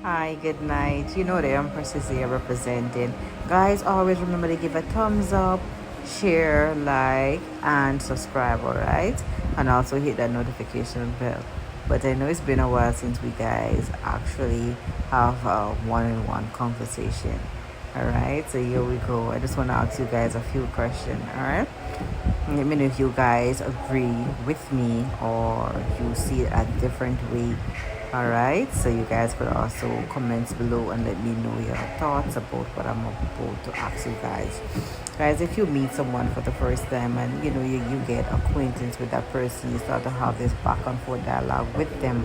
Hi, good night. You know the Empress is here representing. Guys, always remember to give a thumbs up, share, like, and subscribe, alright? And also hit that notification bell. But I know it's been a while since we guys actually have a one-on-one conversation. Alright, so here we go. I just want to ask you guys a few questions, alright? Let me know if you guys agree with me or you see it a different way. Alright, so you guys could also comment below and let me know your thoughts about what I'm about to ask you guys. Guys, if you meet someone for the first time and you get acquaintance with that person, you start to have this back and forth dialogue with them,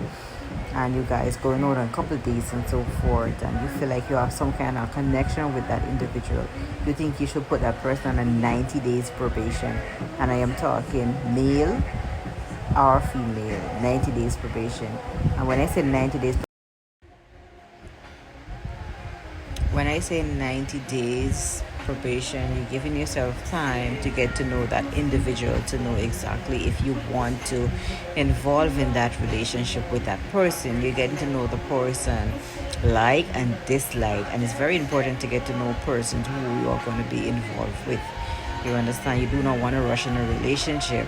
and you guys going out on a couple of dates and so forth, and you feel like you have some kind of connection with that individual, you think you should put that person on a 90 days probation. And I am talking male or female, 90 days probation. And when I say 90 days probation, you're giving yourself time to get to know that individual, to know exactly if you want to involve in that relationship with that person. You're getting to know the person, like and dislike, and it's very important to get to know persons who you are going to be involved with. You understand? You do not want to rush in a relationship,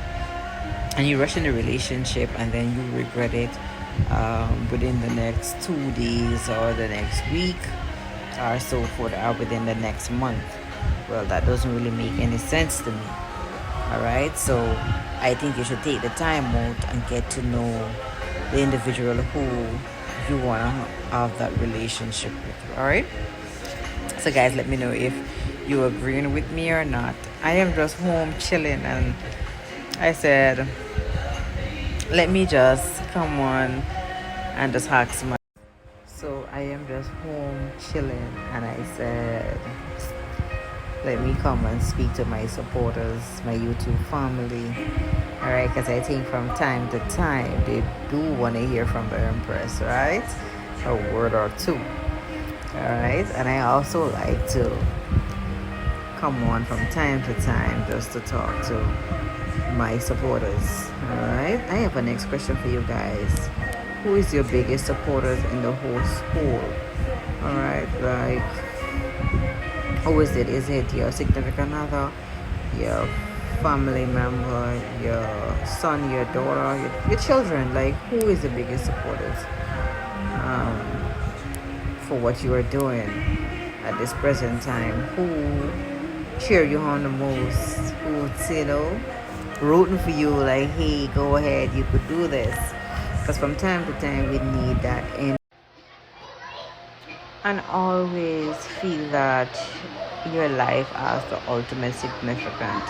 and you rush in a relationship and then you regret it within the next 2 days or the next week or so forth, or within the next month. Well, that doesn't really make any sense to me. All right, so I think you should take the time out and get to know the individual who you want to have that relationship with. All right, so guys, let me know if you agreeing with me or not. I am just home chilling, and I said, let me just come on and just ask my. So I am just home chilling, and I said, let me come and speak to my supporters, my YouTube family. Alright, because I think from time to time they do want to hear from the Empress, right? A word or two. Alright, and I also like to come on from time to time just to talk to my supporters. Alright, I have a next question for you guys. Who is your biggest supporters in the whole school? Alright, like, who is it? Is it your significant other, your family member, your son, your daughter, your children? Like, who is the biggest supporters um, for what you are doing at this present time? Who cheer you on the most? Who's, rooting for you, like, hey, go ahead, you could do this? Because from time to time we need that in, and always feel that your life has the ultimate significance.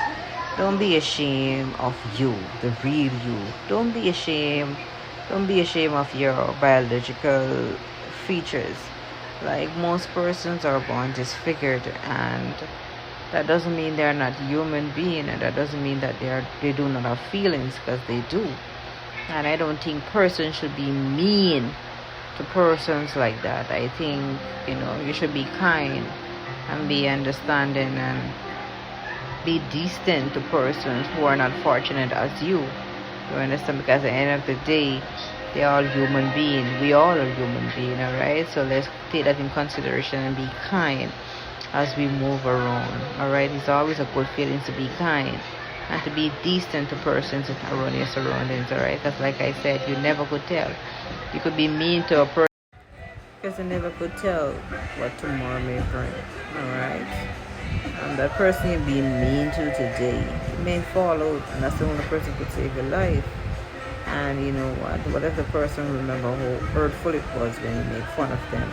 Don't be ashamed of you, the real you. Don't be ashamed. Don't be ashamed of your biological features. Like, most persons are born disfigured, and that doesn't mean they're not human being, and that doesn't mean that they do not have feelings, because they do. And I don't think persons should be mean to persons like that. I think you should be kind and be understanding and be decent to persons who are not fortunate as you. You understand? Because at the end of the day, they're all human beings. We all are human beings, alright? So let's take that in consideration and be kind as we move around. Alright? It's always a good feeling to be kind and to be decent to persons around your surroundings, alright? Because like I said, you never could tell. You could be mean to a person because you never could tell what tomorrow may bring, alright? And that person you're being mean to today, it may fall out, and that's the only person who could save your life. And you know what if the person remember how hurtful it was when you made fun of them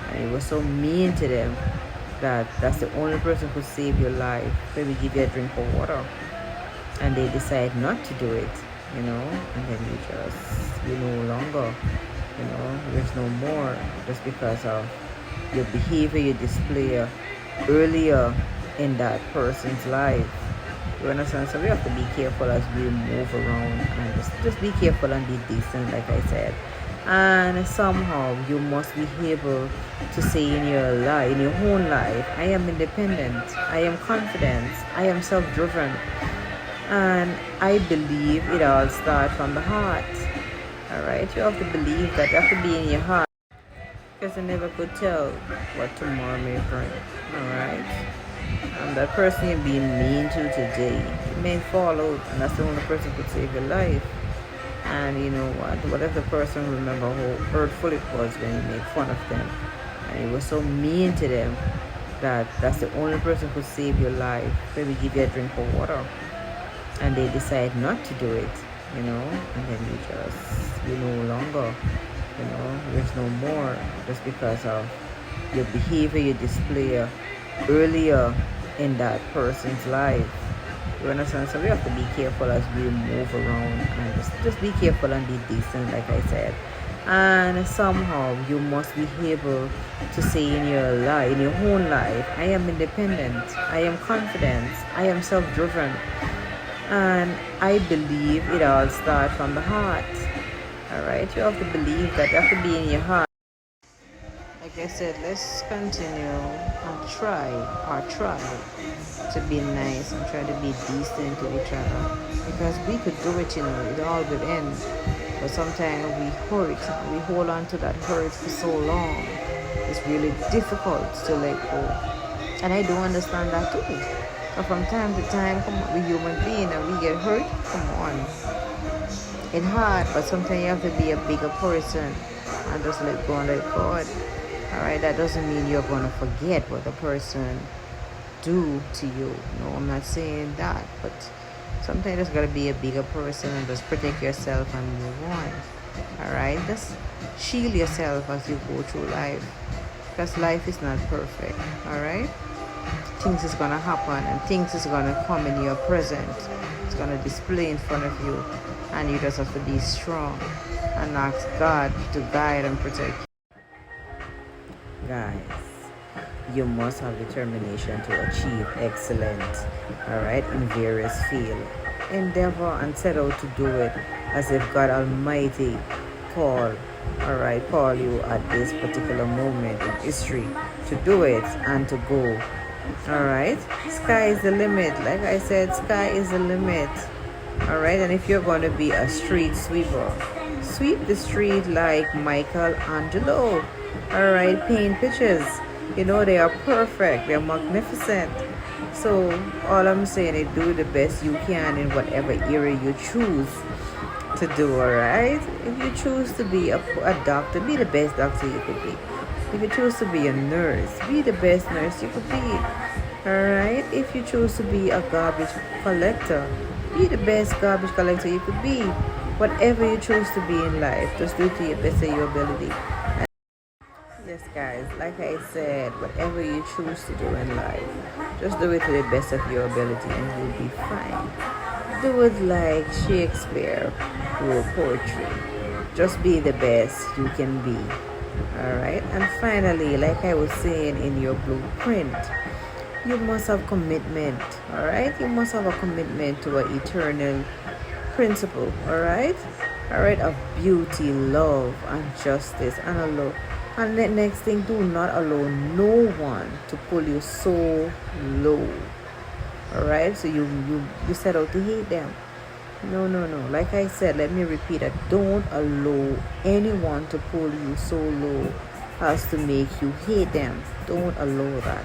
and you were so mean to them, that's the only person who could save your life. Maybe give you a drink of water and they decide not to do it, and then you no longer, there's no more, just because of your behavior you display earlier in that person's life. You understand? So we have to be careful as we move around, and just be careful and be decent, like I said. And somehow you must be able to say in your own life, I am independent, I am confident, I am self-driven, and I believe it all starts from the heart. Alright, you have to believe that. You have to be in your heart. because you never could tell what tomorrow may bring. All right. That person you're being mean to today, it may fall out, and that's the only person who could save your life. And you know what if the person remember how hurtful it was when you made fun of them and you were so mean to them, that's the only person who could save your life. Maybe give you a drink of water and they decide not to do it, and then you no longer, there's no more, just because of your behavior you display earlier in that person's life. You understand? So we have to be careful as we move around, and just be careful and be decent, like I said. And somehow you must be able to say in your own life, I am independent, I am confident, I am self-driven, and I believe it all starts from the heart. All right, you have to believe that. You have to be in your heart. Like I said, let's continue and try to be nice and try to be decent to each other, because we could do it, it all would end. But sometimes we hurt, we hold on to that hurt for so long. It's really difficult to let go, and I do understand that too. But from time to time, come on, we're human beings and we get hurt. Come on, it's hard, but sometimes you have to be a bigger person and just let go and let God. All right, that doesn't mean you're going to forget what the person do to you. No, I'm not saying that, but sometimes you just got to be a bigger person and just protect yourself and move on. All right, just shield yourself as you go through life, because life is not perfect. All right, things is going to happen and things is going to come in your present. It's going to display in front of you, and you just have to be strong and ask God to guide and protect you. Guys, you must have determination to achieve excellence, all right, in various fields. Endeavor and set out to do it as if God Almighty call you at this particular moment in history to do it and to go. All right, sky is the limit. Like I said, sky is the limit. All right, and if you're going to be a street sweeper, sweep the street like Michelangelo. All right, paint pictures. They are perfect. They're magnificent. So all I'm saying is do the best you can in whatever area you choose to do. All right. If you choose to be a doctor, be the best doctor you could be. If you choose to be a nurse, be the best nurse you could be. All right. If you choose to be a garbage collector, be the best garbage collector you could be. Whatever you choose to be in life, just do it to your best of your ability. Yes, guys, like I said, whatever you choose to do in life, just do it to the best of your ability and you'll be fine. Do it like Shakespeare wrote poetry. Just be the best you can be. Alright? And finally, like I was saying in your blueprint, you must have commitment. Alright? You must have a commitment to an eternal principle. Alright? Alright, of beauty, love, and justice, and a love. And the next thing, do not allow no one to pull you so low. Alright? So you set out to hate them. No. Like I said, let me repeat that. Don't allow anyone to pull you so low as to make you hate them. Don't allow that.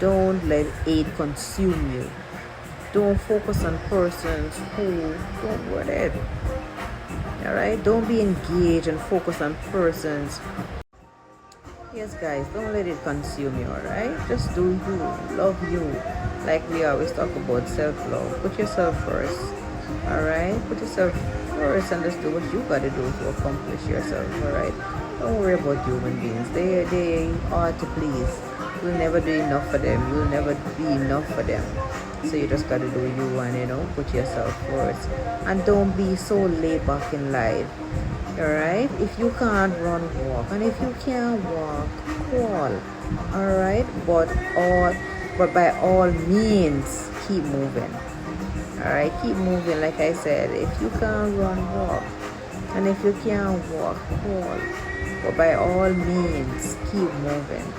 Don't let hate consume you. Don't focus on persons who don't want it. Alright? Don't be engaged and focus on persons. Yes, guys, don't let it consume you, alright? Just do you, love you. Like we always talk about self-love. Put yourself first, alright? Put yourself first and just do what you gotta do to accomplish yourself, alright? Don't worry about human beings. They are to please. You'll never do enough for them. You'll never be enough for them. So you just gotta do you and, put yourself first. And don't be so laid back in life. Alright, if you can't run, walk, and if you can't walk, crawl. Alright, but by all means, keep moving. Alright, keep moving. Like I said, if you can't run, walk, and if you can't walk, crawl. But by all means, keep moving.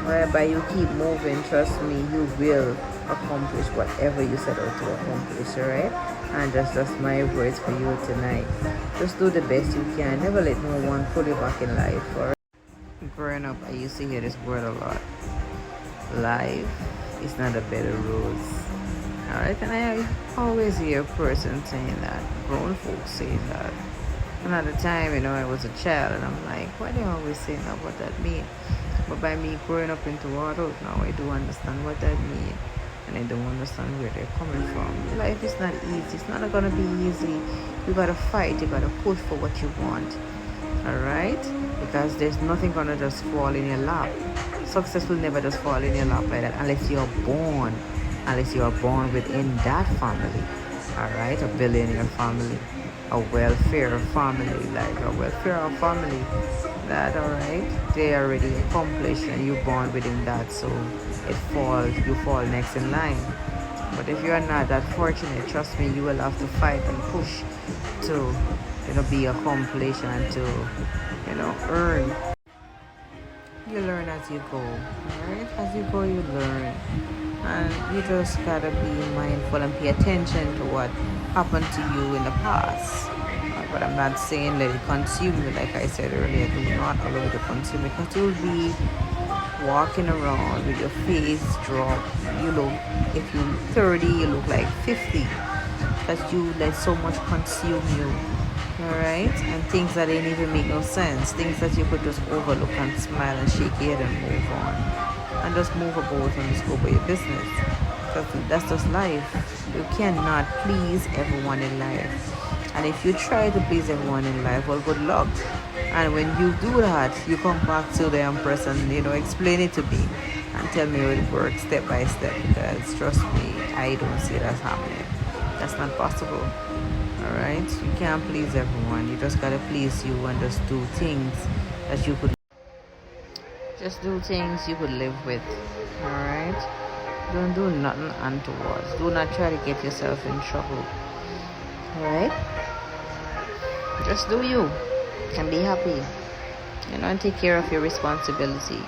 Alright, by you keep moving, trust me, you will accomplish whatever you set out to accomplish. Alright. And that's just my words for you tonight. Just do the best you can. Never let no one pull you back in life. Alright? Growing up, I used to hear this word a lot. Life is not a bed of roses. Alright, and I always hear a person saying that, grown folks saying that. And at the time, I was a child, and I'm like, why they always saying that? What that mean? But by me growing up into adult now, I do understand what that mean, and I don't understand where they're coming from. Life is not easy. It's not gonna be easy. You gotta fight. You gotta push for what you want. Alright? Because there's nothing gonna just fall in your lap. Success will never just fall in your lap like that unless you are born within that family. Alright? A billionaire family, a welfare family, like a welfare family that, alright, they already accomplished and you're born within that, so you fall next in line. But if you are not that fortunate, trust me, you will have to fight and push to be accomplished and to earn. You learn as you go. Alright, as you go you learn, and you just gotta be mindful and pay attention to what happened to you in the past. But I'm not saying let it consume you. Like I said earlier, do not allow it to consume you, because you'll be walking around with your face dropped. If you're 30, you look like 50, because you let so much consume you. Alright? And things that didn't even make no sense. Things that you could just overlook and smile and shake your head and move on. And just move about and just go by your business. Because that's just life. You cannot please everyone in life. And if you try to please everyone in life, well, good luck. And when you do that, you come back to the Empress and, explain it to me. And tell me how it works step by step. Because trust me, I don't see that happening. That's not possible. Alright? You can't please everyone. You just gotta please you and just do things that you could live with. Alright? Don't do nothing untoward. Do not try to get yourself in trouble. Alright? Just do you and be happy. And take care of your responsibility.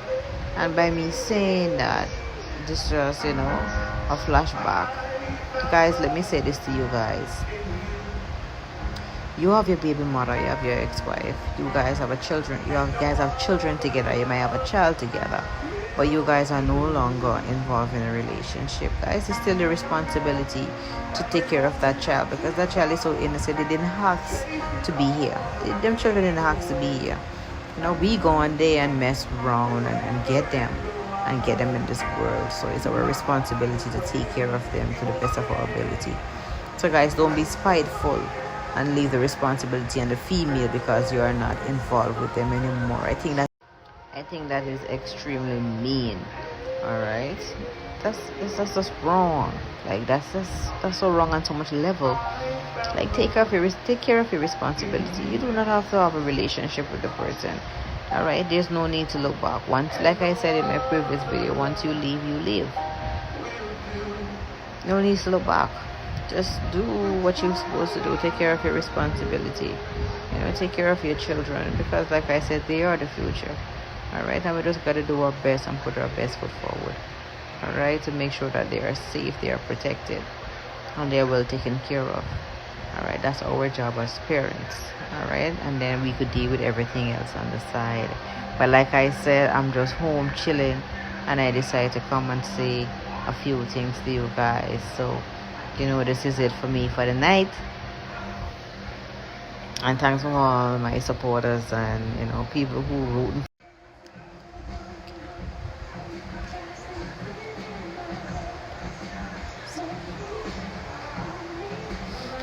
And by me saying that, this just, a flashback. Guys, let me say this to you guys. You have your baby mother, you have your ex-wife, you guys have guys have children together, you might have a child together, but you guys are no longer involved in a relationship. Guys, it's still your responsibility to take care of that child, because that child is so innocent. They didn't ask to be here. Them children didn't ask to be here. We go on there and mess around and get them in this world. So it's our responsibility to take care of them to the best of our ability. So guys, don't be spiteful and leave the responsibility on the female because you are not involved with them anymore. I think that is extremely mean. Alright? That's just wrong. Like that's so wrong on so much level. Like take care of your responsibility. You do not have to have a relationship with the person. Alright? There's no need to look back. Once, like I said in my previous video, once you leave, you leave. No need to look back. Just do what you're supposed to do. Take care of your responsibility. Take care of your children, because like I said, they are the future. Alright, and we just gotta do our best and put our best foot forward. Alright, to make sure that they are safe, they are protected, and they are well taken care of. Alright, that's our job as parents. Alright, and then we could deal with everything else on the side. But like I said, I'm just home chilling, and I decided to come and say a few things to you guys. So this is it for me for the night. And thanks for all my supporters and people who wrote.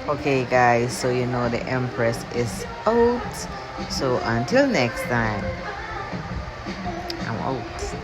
Okay guys, so the Empress is out. So until next time, I'm out.